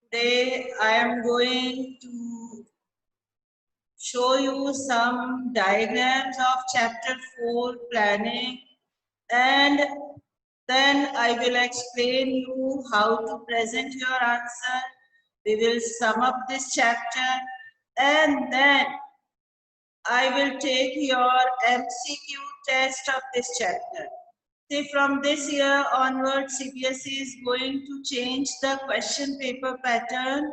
Today I am going to show you some diagrams of chapter 4 planning, and then I will explain you how to present your answer. We will sum up this chapter and then I will take your MCQ test of this chapter. See, from this year onward, CBSE is going to change the question paper pattern.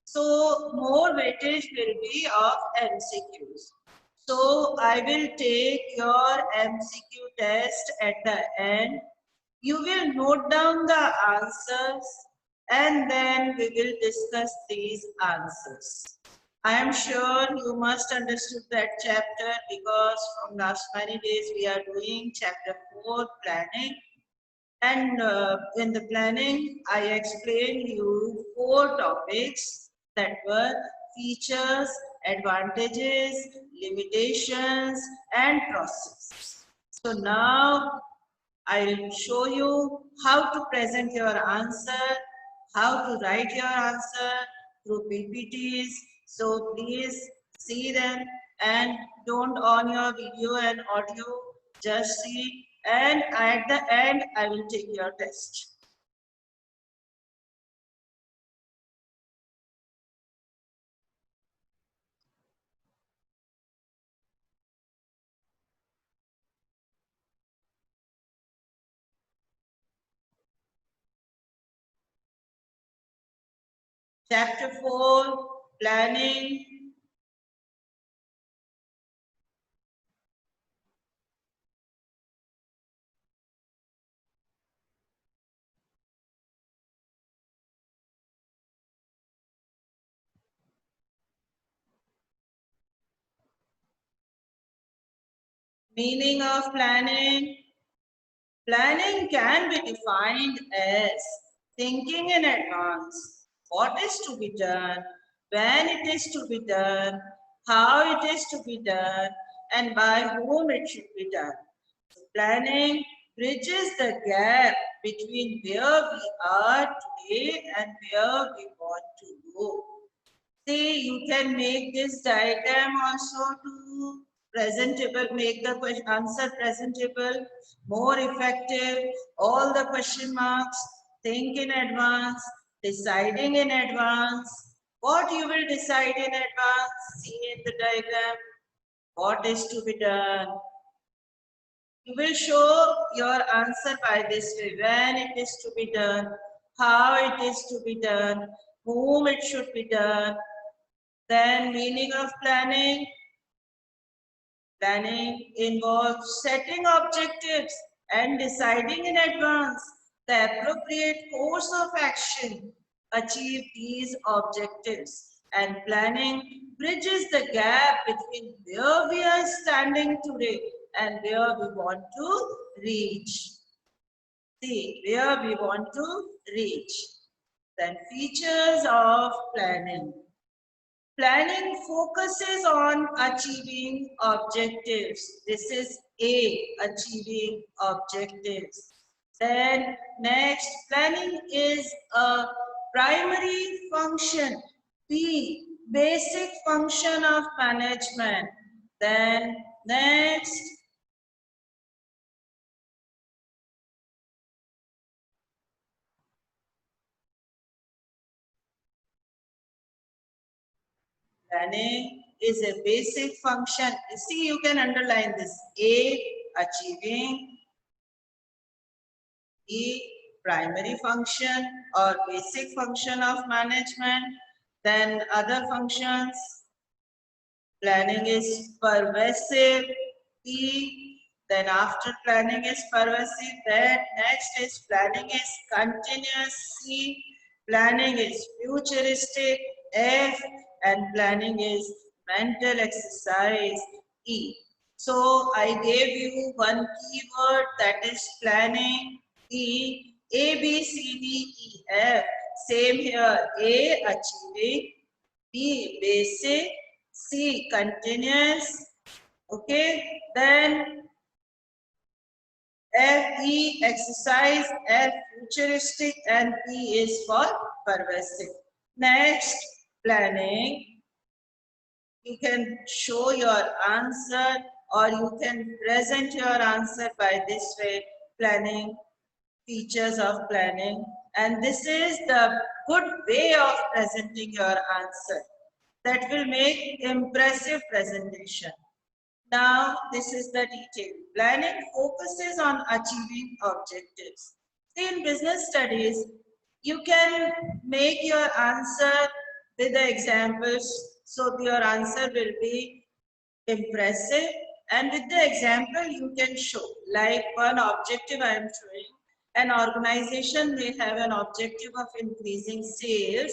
So more weightage will be of MCQs. So I will take your MCQ test at the end. You will note down the answers and then we will discuss these answers. I am sure you must understood that chapter because from last many days we are doing chapter 4 planning, and in the planning I explained you 4 topics that were features, advantages, limitations and process. So now I'll show you how to present your answer, how to write your answer through PPTs. So please see them and don't on your video and audio, just see, and at the end I will take your test. Chapter 4, planning. Meaning of planning. Planning can be defined as thinking in advance what is to be done, when it is to be done, how it is to be done, and by whom it should be done. Planning bridges the gap between where we are today and where we want to go. See, you can make this diagram also to presentable, make the question, answer presentable, more effective, all the question marks, think in advance, deciding in advance. What you will decide in advance, see in the diagram, what is to be done. You will show your answer by this way, when it is to be done, how it is to be done, whom it should be done. Then meaning of planning. Planning involves setting objectives and deciding in advance the appropriate course of action to achieve these objectives. And planning bridges the gap between where we are standing today and where we want to reach. See, where we want to reach. Then features of planning. Planning focuses on achieving objectives. This is A, achieving objectives. Then next, planning is a primary function. B, basic function of management. Then next, planning is a basic function. See, you can underline this. A, achieving. B, primary function or basic function of management. Then other functions. Planning is pervasive. P, then after planning is pervasive, then next is planning is continuous. C, planning is futuristic. F, and planning is mental exercise. E. So I gave you one keyword, that is planning. E, A, B, C, D, E, F. Same here. A, achieving. B, basic. C, continuous. Okay. Then F, E, exercise. F, futuristic. And P is for pervasive. Next, planning. You can show your answer or you can present your answer by this way, planning, features of planning. And this is the good way of presenting your answer that will make impressive presentation. Now, this is the detail. Planning focuses on achieving objectives. See, in business studies, you can make your answer with the examples, so your answer will be impressive. And with the example, you can show, like one objective I am showing, an organization may have an objective of increasing sales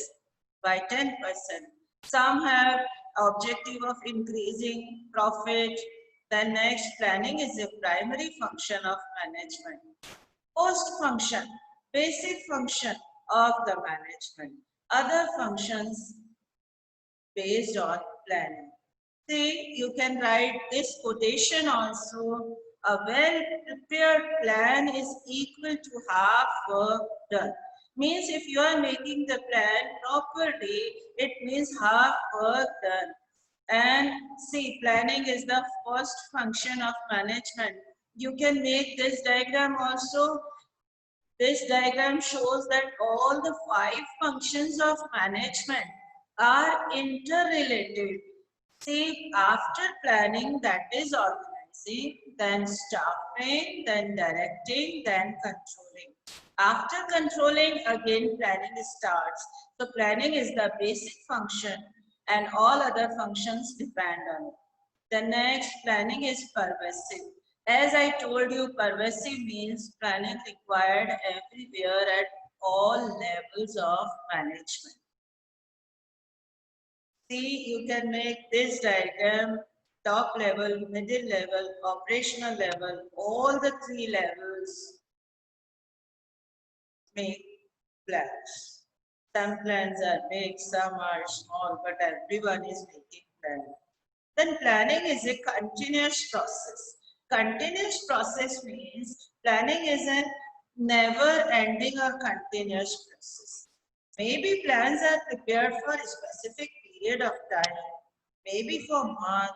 by 10%. Some have objective of increasing profit. The next, planning is a primary function of management. Post function, basic function of the management. Other functions based on planning. See, you can write this quotation also. A well-prepared plan is equal to half work done. Means if you are making the plan properly, it means half work done. And see, planning is the first function of management. You can make this diagram also. This diagram shows that all the 5 functions of management are interrelated. See, after planning, that is organizing, then staffing, then directing, then controlling. After controlling, again planning starts. So planning is the basic function and all other functions depend on it. The next, planning is pervasive. As I told you, pervasive means planning required everywhere at all levels of management. See, you can make this diagram top level, middle level, operational level, all the 3 levels make plans. Some plans are big, some are small, but everyone is making plans. Then planning is a continuous process. Continuous process means planning is a never ending or continuous process. Maybe plans are prepared for a specific period of time, maybe for a month,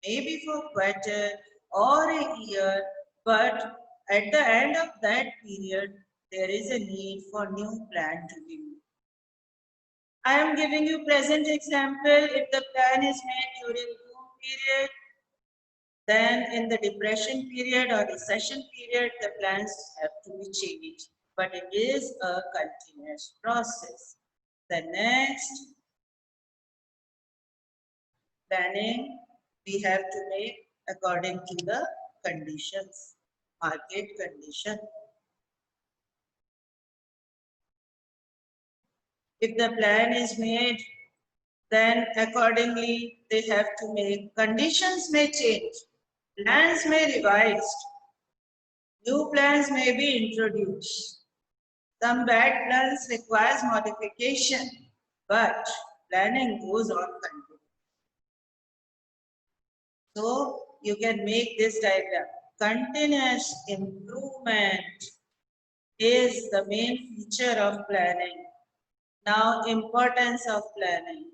maybe for quarter or a year, but at the end of that period, there is a need for new plan to be made. I am giving you present example. If the plan is made during boom period, then in the depression period or recession period, the plans have to be changed. But it is a continuous process. The next, planning we have to make according to the conditions, market condition. If the plan is made, then accordingly they have to make. Conditions may change, plans may be revised, new plans may be introduced. Some bad plans requires modification, but planning goes on continuously. So you can make this diagram. Continuous improvement is the main feature of planning. Now, importance of planning.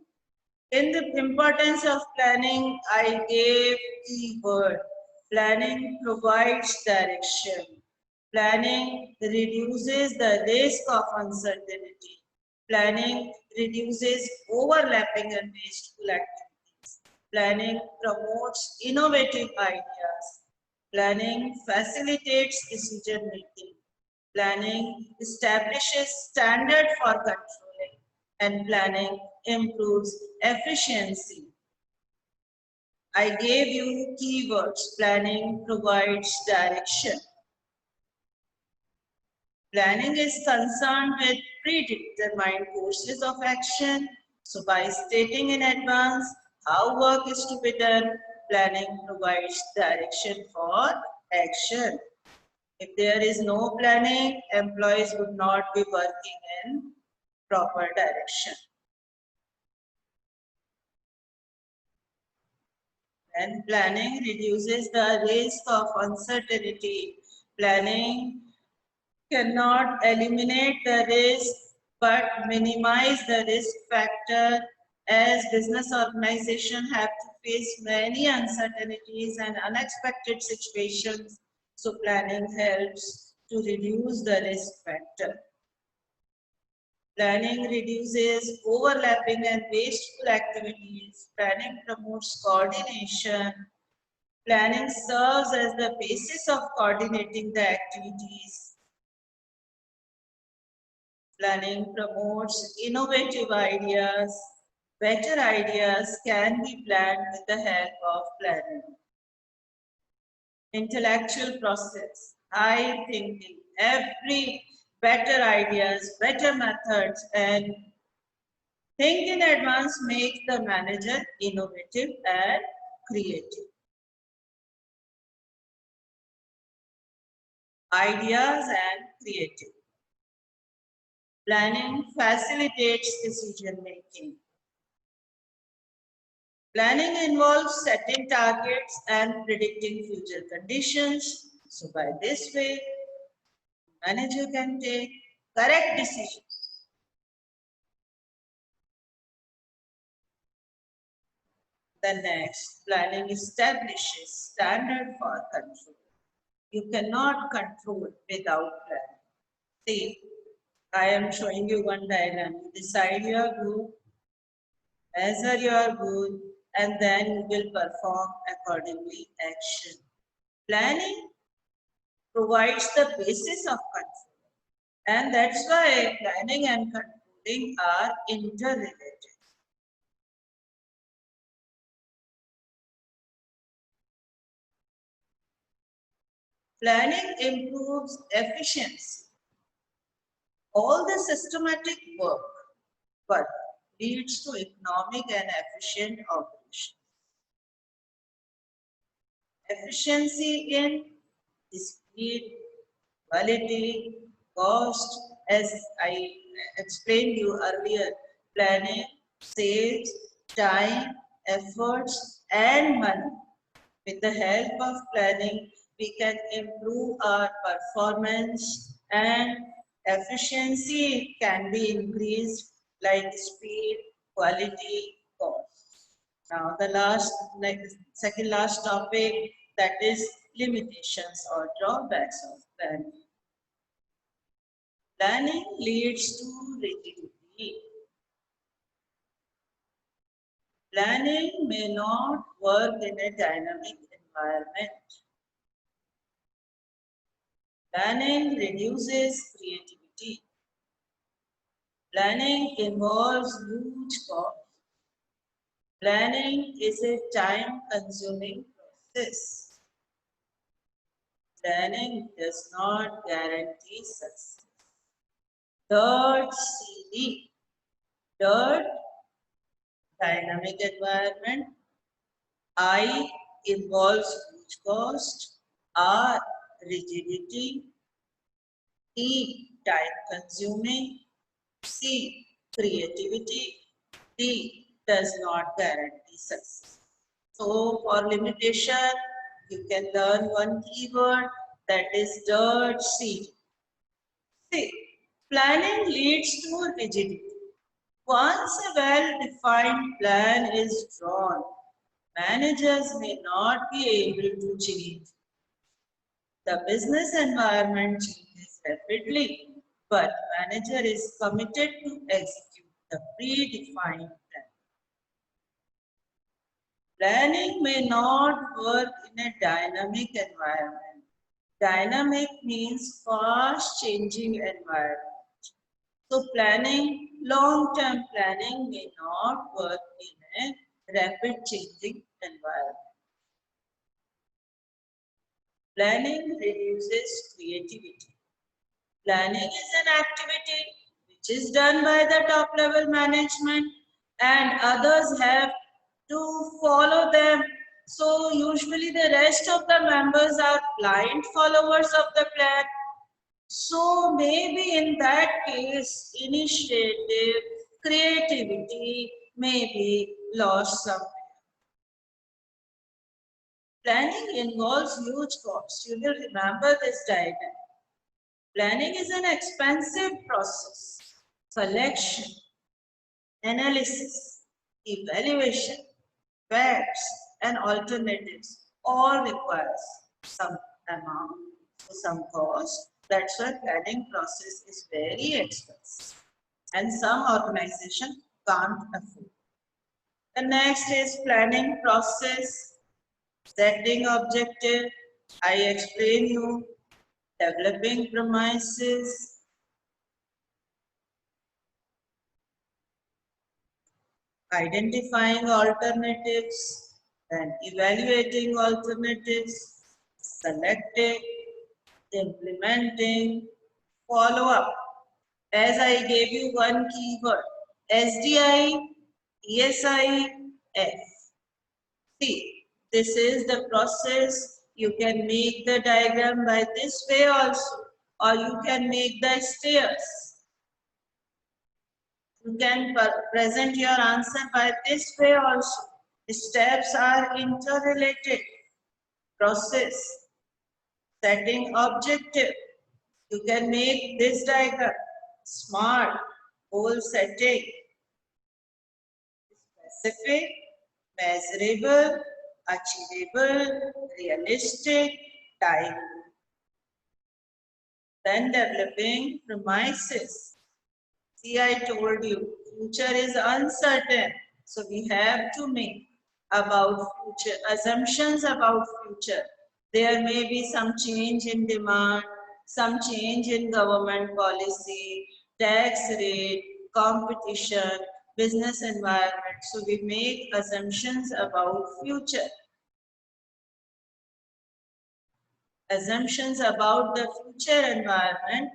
In the importance of planning, I gave keyword. Planning provides direction. Planning reduces the risk of uncertainty. Planning reduces overlapping and wasteful activities. Planning promotes innovative ideas. Planning facilitates decision making. Planning establishes standard for controlling, and planning improves efficiency. I gave you keywords. Planning provides direction. Planning is concerned with predetermined courses of action. So by stating in advance how work is to be done, planning provides direction for action. If there is no planning, employees would not be working in proper direction. And planning reduces the risk of uncertainty. Planning cannot eliminate the risk, but minimize the risk factor, as business organizations have to face many uncertainties and unexpected situations. So planning helps to reduce the risk factor. Planning reduces overlapping and wasteful activities. Planning promotes coordination. Planning serves as the basis of coordinating the activities. Planning promotes innovative ideas. Better ideas can be planned with the help of planning. Intellectual process, high thinking, every better ideas, better methods, and think in advance make the manager innovative and creative. Ideas and creative. Planning facilitates decision making. Planning involves setting targets and predicting future conditions. So by this way, manager can take correct decisions. The next, planning establishes standard for control. You cannot control without planning. See, I am showing you one diagram. You decide your goal, measure your goal, and then you will perform accordingly action. Planning provides the basis of control. And that's why planning and controlling are interrelated. Planning improves efficiency. All the systematic work, but leads to economic and efficient operations. Efficiency in speed, quality, cost, as I explained you earlier, planning saves time, efforts, and money. With the help of planning, we can improve our performance and efficiency can be increased like speed, quality, cost. Now the second last topic, that is limitations or drawbacks of planning. Planning leads to rigidity. Planning may not work in a dynamic environment. Planning reduces creativity. Planning involves huge costs. Planning is a time-consuming process. Planning does not guarantee success. Third CD. Third, dynamic environment. I involves huge cost. R, rigidity. E, time consuming. C, creativity. D, does not guarantee success. So for limitation, you can learn one keyword, that is third C. See, planning leads to rigidity. Once a well-defined plan is drawn, managers may not be able to change. The business environment changes rapidly, but manager is committed to execute the predefined plan. Planning may not work in a dynamic environment. Dynamic means fast changing environment. So planning, long-term planning may not work in a rapid changing environment. Planning reduces creativity. Planning is an activity which is done by the top level management and others have to follow them. So usually the rest of the members are blind followers of the plan. So maybe in that case, initiative, creativity may be lost somewhere. Planning involves huge costs. You will remember this diagram. Planning is an expensive process. selection, analysis, evaluation, facts, and alternatives all requires some amount, some cost. That's why planning process is very expensive, and some organization can't afford. The next is planning process, setting objective. I explain you, developing premises, identifying alternatives, then evaluating alternatives, selecting, implementing, follow up. As I gave you one keyword, SDI, ESI, F. See, this is the process. You can make the diagram by this way also, or you can make the stairs. You can present your answer by this way also. Steps are interrelated. Process, setting objective. You can make this diagram. Smart, goal setting, specific, measurable, achievable, realistic, time. Then developing premises. See, I told you, future is uncertain. So we have to make about future, assumptions about future. There may be some change in demand, some change in government policy, tax rate, competition, business environment. So we make assumptions about future. Assumptions about the future environment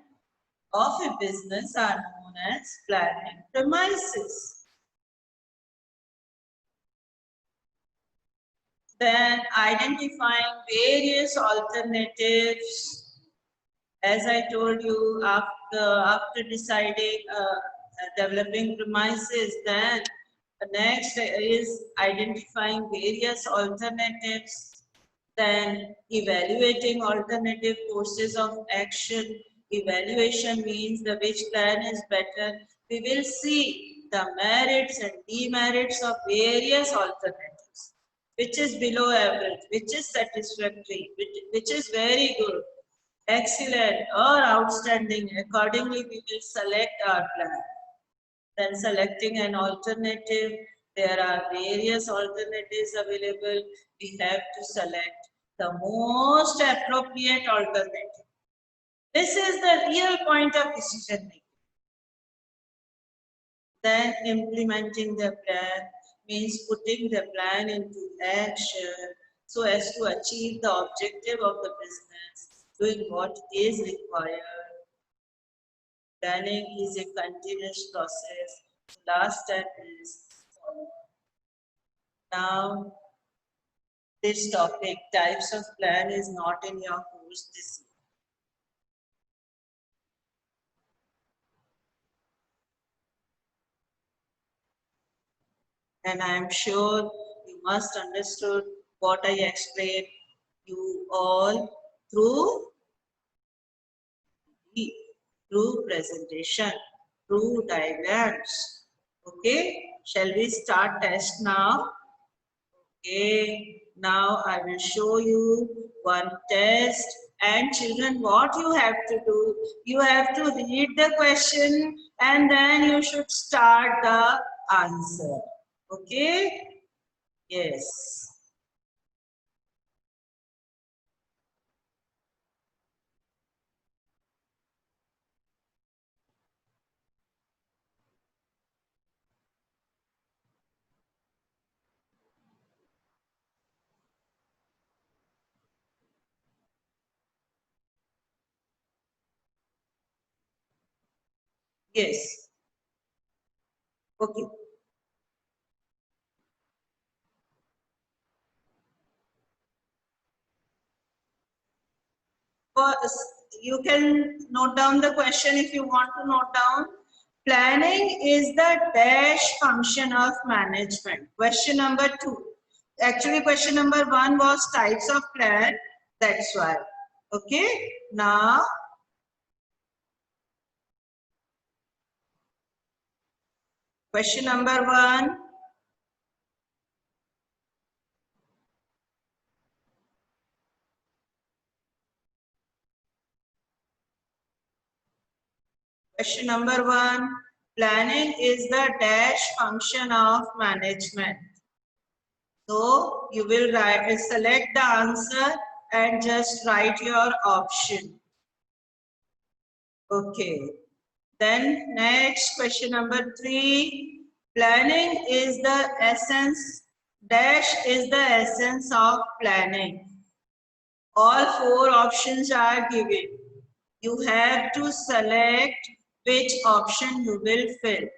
of a business are known as planning premises. Then identifying various alternatives. As I told you, after deciding developing premises, then the next is identifying various alternatives, then evaluating alternative courses of action. Evaluation means the which plan is better. We will see the merits and demerits of various alternatives, which is below average, which is satisfactory, which is very good, excellent or outstanding. Accordingly, we will select our plan. Then selecting an alternative, there are various alternatives available. We have to select the most appropriate alternative. This is the real point of decision making. Then implementing the plan means putting the plan into action so as to achieve the objective of the business, doing what is required. Planning is a continuous process. The last step is follow. Now, this topic, types of plan, is not in your course this year. And I am sure you must understood what I explained you all through presentation, through diagrams. Okay, shall we start test now? Okay, now I will show you one test. And children, what you have to do, you have to read the question and then you should start the answer. Okay? Yes. Yes. Okay. You can note down the question if you want to note down. Planning is the dash function of management. Question number 2. Actually, question number 1 was types of plan. That's why. Okay. Now, Question number 1. Question number 1. Planning is the dash function of management. So you will select the answer and just write your option. Okay. Then next, question number 3. Planning is the essence, dash is the essence of planning. All 4 options are given. You have to select which option you will fill.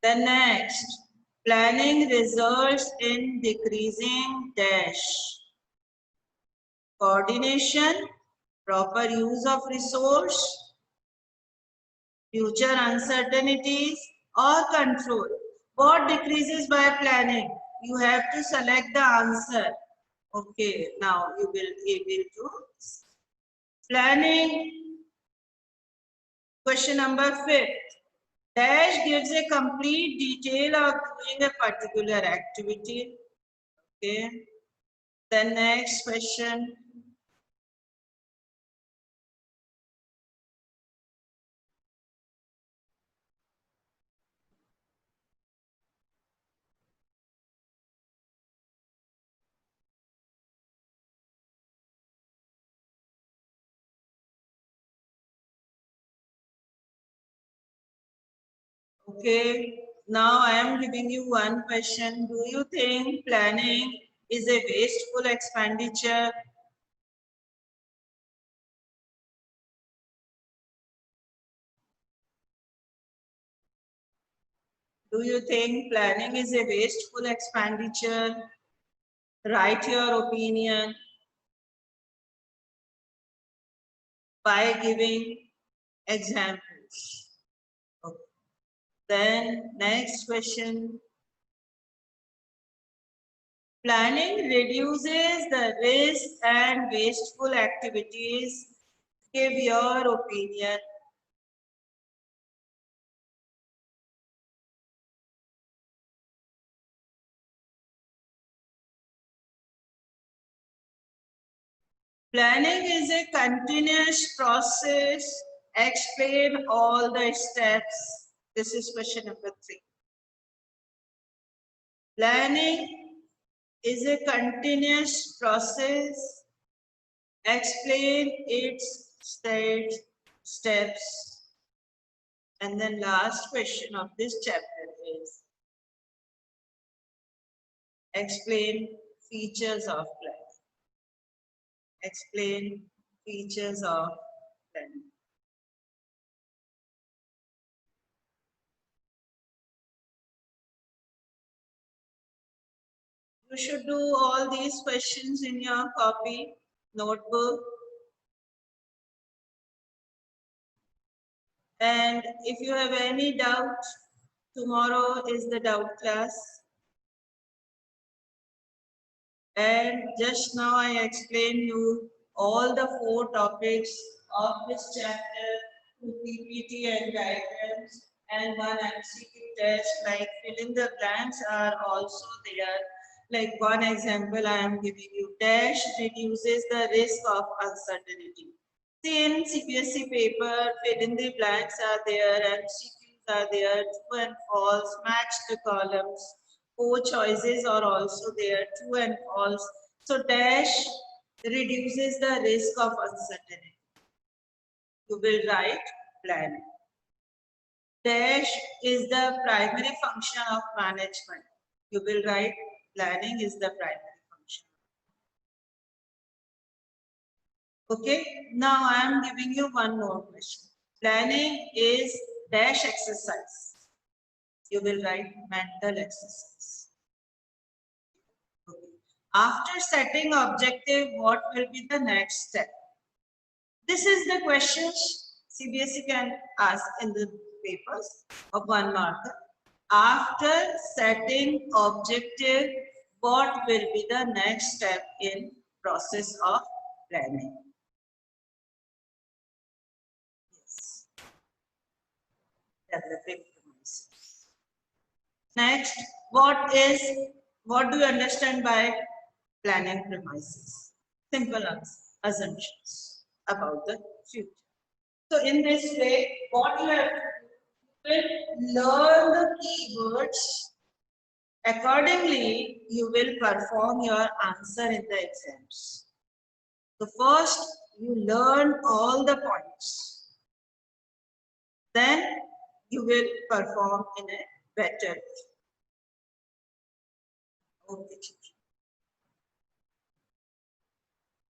The next, planning results in decreasing dash. Coordination, proper use of resource, future uncertainties, or control. What decreases by planning? You have to select the answer. Okay, now you will be able to. Planning. Question number 5. Dash gives a complete detail of doing a particular activity. Okay. The next question. Okay, now I am giving you one question. Do you think planning is a wasteful expenditure? Do you think planning is a wasteful expenditure? Write your opinion by giving examples. Okay. Then next question. Planning reduces the risk and wasteful activities. Give your opinion. Planning is a continuous process. Explain all the steps. This is question number 3. Planning is a continuous process. Explain its steps. And then last question of this chapter is explain features of planning. Explain features of planning. You should do all these questions in your copy, notebook. And if you have any doubt, tomorrow is the doubt class. And just now I explained you all the 4 topics of this chapter through PPT and diagrams, and one MCQ test like fill in the blanks are also there. Like one example I am giving you, dash reduces the risk of uncertainty. See, in CBSE paper, fill in the blanks are there, MCQs are there, true and false, match the columns. 4 choices are also there, true and false. So dash reduces the risk of uncertainty. You will write planning. Dash is the primary function of management. You will write planning is the primary function. Okay, now I am giving you one more question. Planning is dash exercise. You will write mental exercise. Okay. After setting objective, what will be the next step? This is the questions CBSE can ask in the papers of 1 marker. After setting objective, what will be the next step in process of planning? Yes. Developing premises. Next, what do you understand by planning premises? Simple assumptions about the future. So in this way, what you have to do, you will learn the keywords. Accordingly, you will perform your answer in the exams. So first, you learn all the points. Then you will perform in a better way. Okay.